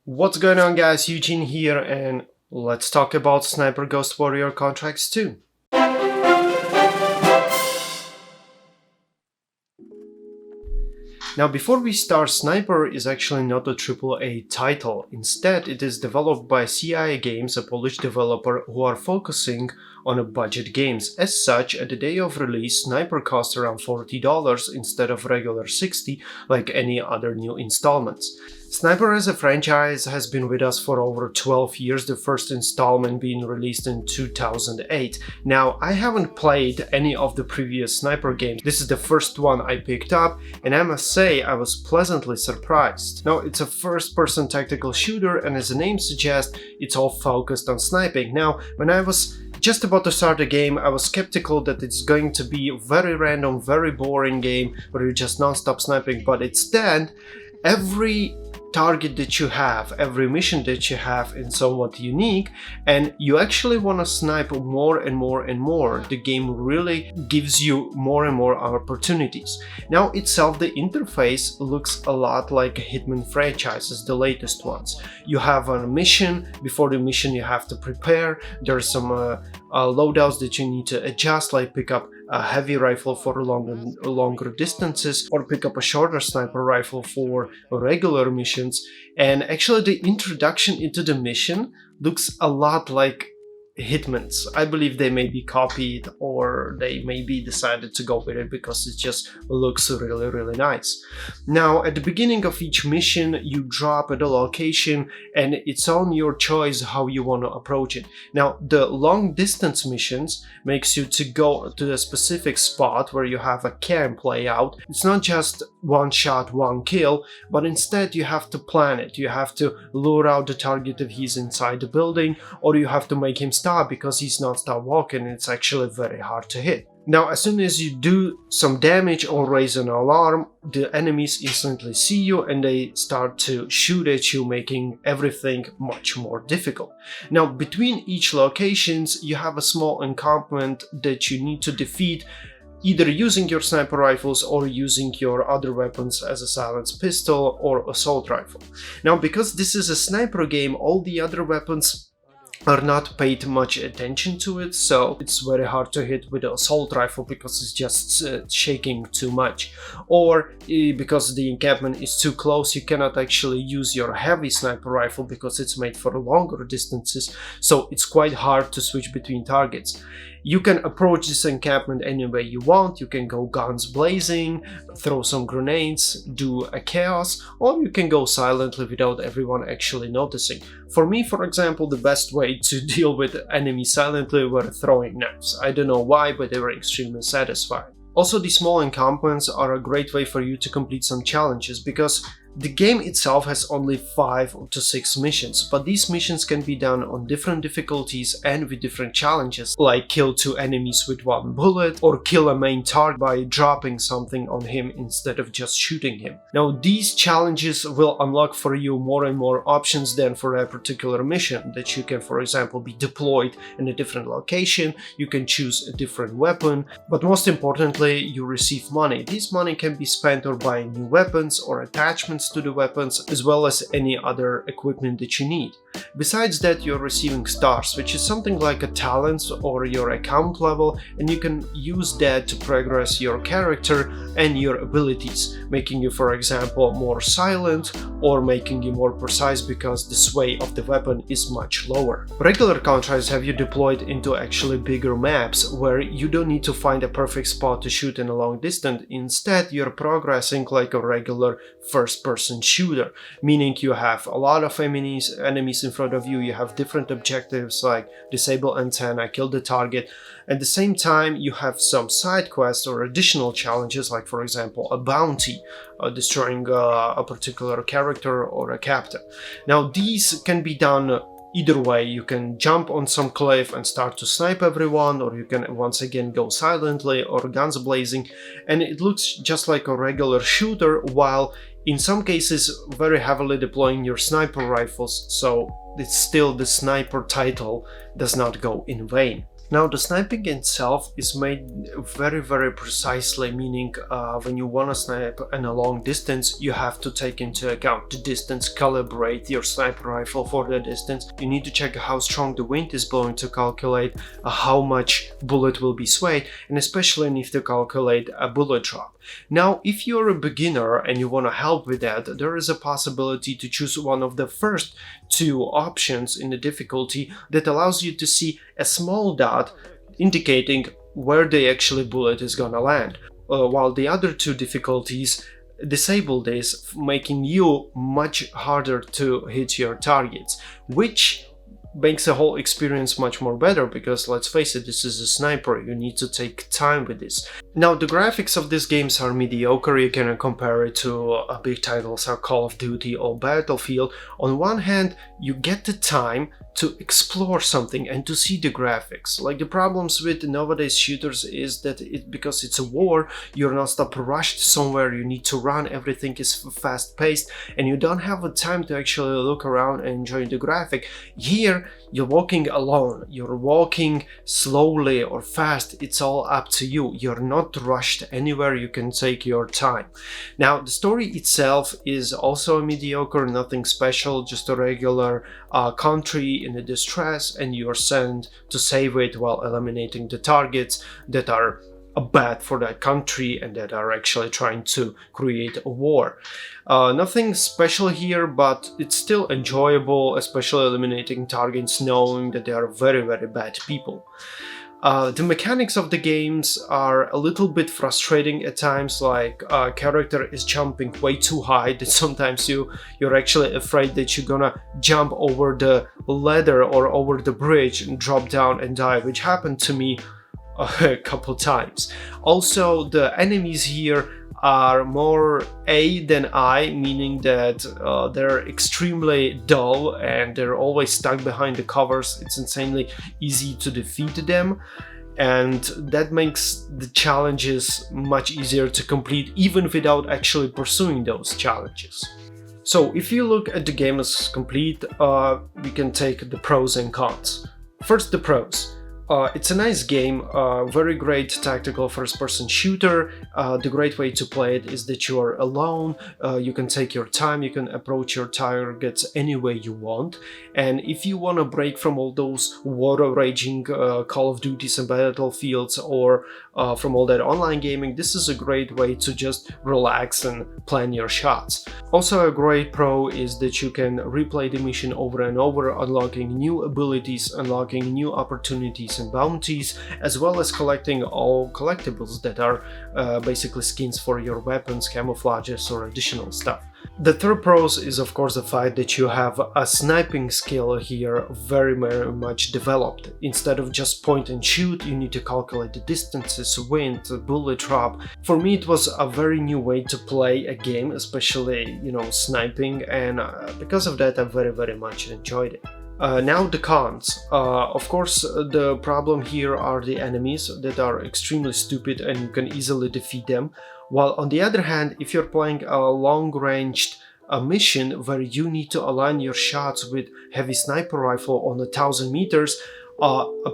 What's going on, guys? Eugene here, and let's talk about Sniper Ghost Warrior Contracts 2. Now, before we start, Sniper is actually not a AAA title. Instead, it is developed by CIA Games, a Polish developer who are focusing on budget games. As such, at the day of release, Sniper cost around $40 instead of regular $60 like any other new installments. Sniper as a franchise has been with us for over 12 years, the first installment being released in 2008. Now, I haven't played any of the previous Sniper games. This is the first one I picked up, and I must say I was pleasantly surprised. Now, it's a first-person tactical shooter, and as the name suggests, it's all focused on sniping. Now, when I was just about to start the game, I was skeptical that it's going to be a very random, very boring game where you're just non-stop sniping, but instead, every target that you have, every mission that you have is somewhat unique, and you actually want to snipe more and more and more. The game really gives you more and more opportunities. Now itself, the interface looks a lot like Hitman franchises, the latest ones. You have a mission. Before the mission you have to prepare. There are some loadouts that you need to adjust, like pick up a heavy rifle for longer distances, or pick up a shorter sniper rifle for regular missions. And actually the introduction into the mission looks a lot like Hitman's. I believe they may be copied, or they may be decided to go with it because it just looks really nice. Now, at the beginning of each mission, you drop at a location, and it's on your choice how you want to approach it. Now, the long distance missions makes you to go to a specific spot where you have a camp layout. It's not just one shot, one kill, but instead you have to plan it. You have to lure out the target if he's inside the building, or you have to make him stop because he's not stop walking. It's actually very hard to hit. Now, as soon as you do some damage or raise an alarm, the enemies instantly see you and they start to shoot at you, making everything much more difficult. Now, between each locations, you have a small encampment that you need to defeat, either using your sniper rifles or using your other weapons as a silenced pistol or assault rifle. Now, because this is a sniper game, all the other weapons are not paid much attention to it, so it's very hard to hit with the assault rifle because it's just shaking too much, or because the encampment is too close, you cannot actually use your heavy sniper rifle because it's made for longer distances, so it's quite hard to switch between targets. You can approach this encampment any way you want. You can go guns blazing, throw some grenades, do a chaos, or you can go silently without everyone actually noticing. For me, for example, the best way to deal with enemies silently were throwing knives. I don't know why, but they were extremely satisfying. Also, these small encampments are a great way for you to complete some challenges, because the game itself has only 5 to 6 missions, but these missions can be done on different difficulties and with different challenges, like kill 2 enemies with 1 bullet, or kill a main target by dropping something on him instead of just shooting him. Now, these challenges will unlock for you more and more options than for a particular mission, that you can, for example, be deployed in a different location, you can choose a different weapon, but most importantly, you receive money. This money can be spent on buying new weapons or attachments to the weapons, as well as any other equipment that you need. Besides that, you're receiving stars, which is something like a talent or your account level, and you can use that to progress your character and your abilities, making you, for example, more silent or making you more precise because the sway of the weapon is much lower. Regular contracts have you deployed into actually bigger maps where you don't need to find a perfect spot to shoot in a long distance. Instead, you're progressing like a regular first-person shooter, meaning you have a lot of enemies in front of you, you have different objectives like disable antenna, kill the target. At the same time, you have some side quests or additional challenges, like for example a bounty, destroying a particular character or a captain. Now, these can be done either way. You can jump on some cliff and start to snipe everyone, or you can once again go silently or guns blazing, and it looks just like a regular shooter, while in some cases very heavily deploying your sniper rifles, so it's still the sniper title does not go in vain. Now, the sniping itself is made very precisely, meaning when you want to snipe in a long distance, you have to take into account the distance, calibrate your sniper rifle for the distance. You need to check how strong the wind is blowing to calculate how much bullet will be swayed, and especially need to calculate a bullet drop. Now, if you're a beginner and you want to help with that, there is a possibility to choose one of the first two options in the difficulty that allows you to see a small dot indicating where the actual bullet is gonna land, while the other two difficulties disable this, making you much harder to hit your targets, which makes the whole experience much more better, because let's face it, this is a sniper, you need to take time with this. Now, the graphics of these games are mediocre. You can compare it to big titles like Call of Duty or Battlefield. On one hand, you get the time to explore something and to see the graphics. Like, the problems with nowadays shooters is that because it's a war, you're non-stop rushed somewhere, you need to run, everything is fast-paced, and you don't have the time to actually look around and enjoy the graphic. Here, you're walking alone, you're walking slowly or fast, it's all up to you. You're not rushed anywhere, you can take your time. Now, the story itself is also mediocre, nothing special, just a regular country in a distress, and you're sent to save it while eliminating the targets that are bad for that country and that are actually trying to create a war. Nothing special here, but it's still enjoyable, especially eliminating targets knowing that they are very bad people. The mechanics of the games are a little bit frustrating at times, like a character is jumping way too high that sometimes you're actually afraid that you're gonna jump over the ladder or over the bridge and drop down and die, which happened to me a couple times. Also, the enemies here are more A than I, meaning that they're extremely dull and they're always stuck behind the covers. It's insanely easy to defeat them, and that makes the challenges much easier to complete even without actually pursuing those challenges. So if you look at the game as complete, we can take the pros and cons. First, the pros. It's a nice game, very great tactical first-person shooter. The great way to play it is that you are alone, you can take your time, you can approach your targets any way you want, and if you want to break from all those war-raging Call of Duties and Battlefields, or from all that online gaming, this is a great way to just relax and plan your shots. Also, a great pro is that you can replay the mission over and over, unlocking new abilities, unlocking new opportunities and bounties, as well as collecting all collectibles that are basically skins for your weapons, camouflages, or additional stuff. The third pros is of course the fact that you have a sniping skill here very much developed. Instead of just point and shoot, you need to calculate the distances, wind, bullet drop. For me, it was a very new way to play a game, especially, sniping, and because of that I very much enjoyed it. Now the cons. Of course, the problem here are the enemies that are extremely stupid and you can easily defeat them. While on the other hand, if you're playing a long-ranged mission where you need to align your shots with heavy sniper rifle on 1,000 meters,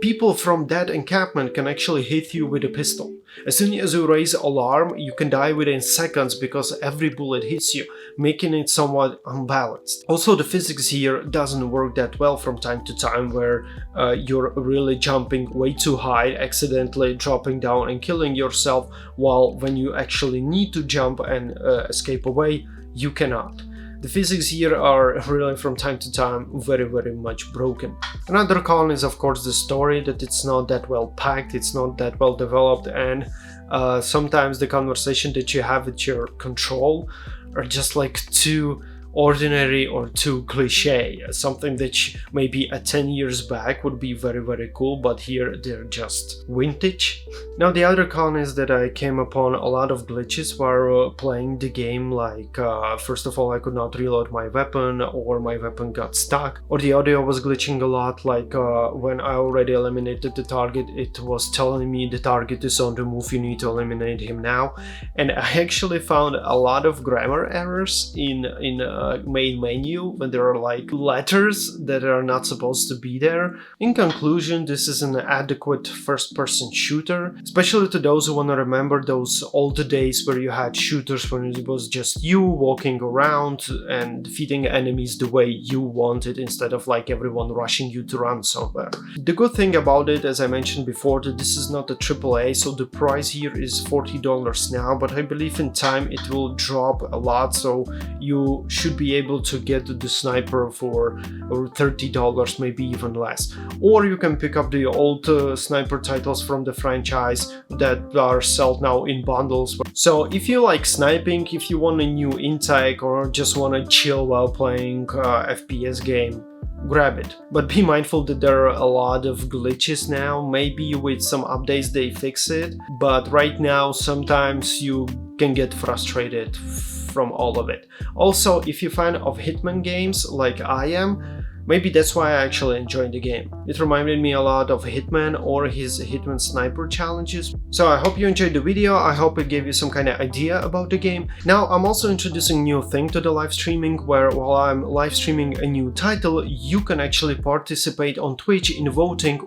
people from that encampment can actually hit you with a pistol. As soon as you raise alarm, you can die within seconds because every bullet hits you, making it somewhat unbalanced. Also, the physics here doesn't work that well from time to time, where you're really jumping way too high, accidentally dropping down and killing yourself, while when you actually need to jump and escape away, you cannot. The physics here are really from time to time very much broken. Another con is of course the story, that it's not that well packed, it's not that well developed, and sometimes the conversation that you have with your control are just like too ordinary or too cliche. Something that maybe 10 years back would be very cool, but here they're just vintage. Now the other con is that I came upon a lot of glitches while playing the game, like first of all I could not reload my weapon, or my weapon got stuck, or the audio was glitching a lot, like when I already eliminated the target it was telling me the target is on the move, you need to eliminate him now. And I actually found a lot of grammar errors in main menu when there are like letters that are not supposed to be there. In conclusion, this is an adequate first-person shooter, especially to those who want to remember those old days where you had shooters when it was just you walking around and defeating enemies the way you wanted, instead of like everyone rushing you to run somewhere. The good thing about it, as I mentioned before, that this is not a AAA, so the price here is $40 now, but I believe in time it will drop a lot, so you should be able to get the sniper for $30, maybe even less. Or you can pick up the old sniper titles from the franchise that are sold now in bundles. So if you like sniping, if you want a new intake, or just want to chill while playing FPS game, grab it. But be mindful that there are a lot of glitches now. Maybe with some updates they fix it, but right now sometimes you can get frustrated from all of it. Also, if you're a fan of Hitman games like I am, maybe that's why I actually enjoyed the game. It reminded me a lot of Hitman or his Hitman Sniper challenges. So I hope you enjoyed the video, I hope it gave you some kind of idea about the game. Now I'm also introducing a new thing to the live streaming, where while I'm live streaming a new title, you can actually participate on Twitch in voting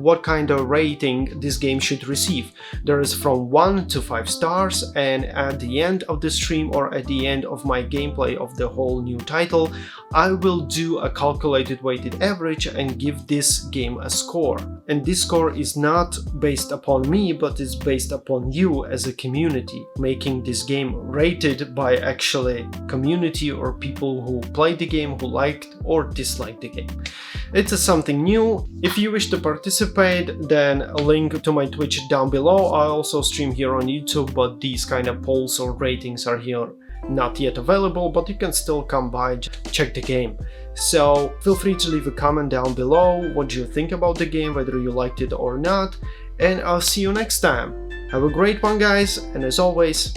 what kind of rating this game should receive. There is from 1 to 5 stars, and at the end of the stream or at the end of my gameplay of the whole new title, I will do a calculated weighted average and give this game a score. And this score is not based upon me, but is based upon you as a community, making this game rated by actually community or people who played the game, who liked or disliked the game. It's something new. If you wish to participate, then a link to my Twitch down below. I also stream here on YouTube, but these kind of polls or ratings are here not yet available, but you can still come by, check the game. So feel free to leave a comment down below what you think about the game, whether you liked it or not, and I'll see you next time. Have a great one, guys, and as always,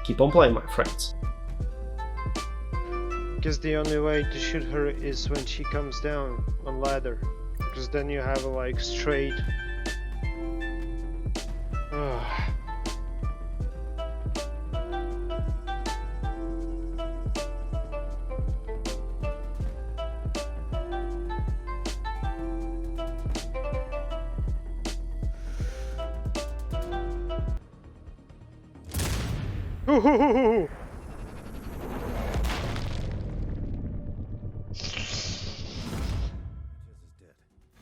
keep on playing, my friends. Because the only way to shoot her is when she comes down on ladder, because then you have a like straight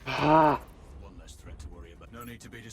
Ah. One less threat to worry about. No need to be discreet.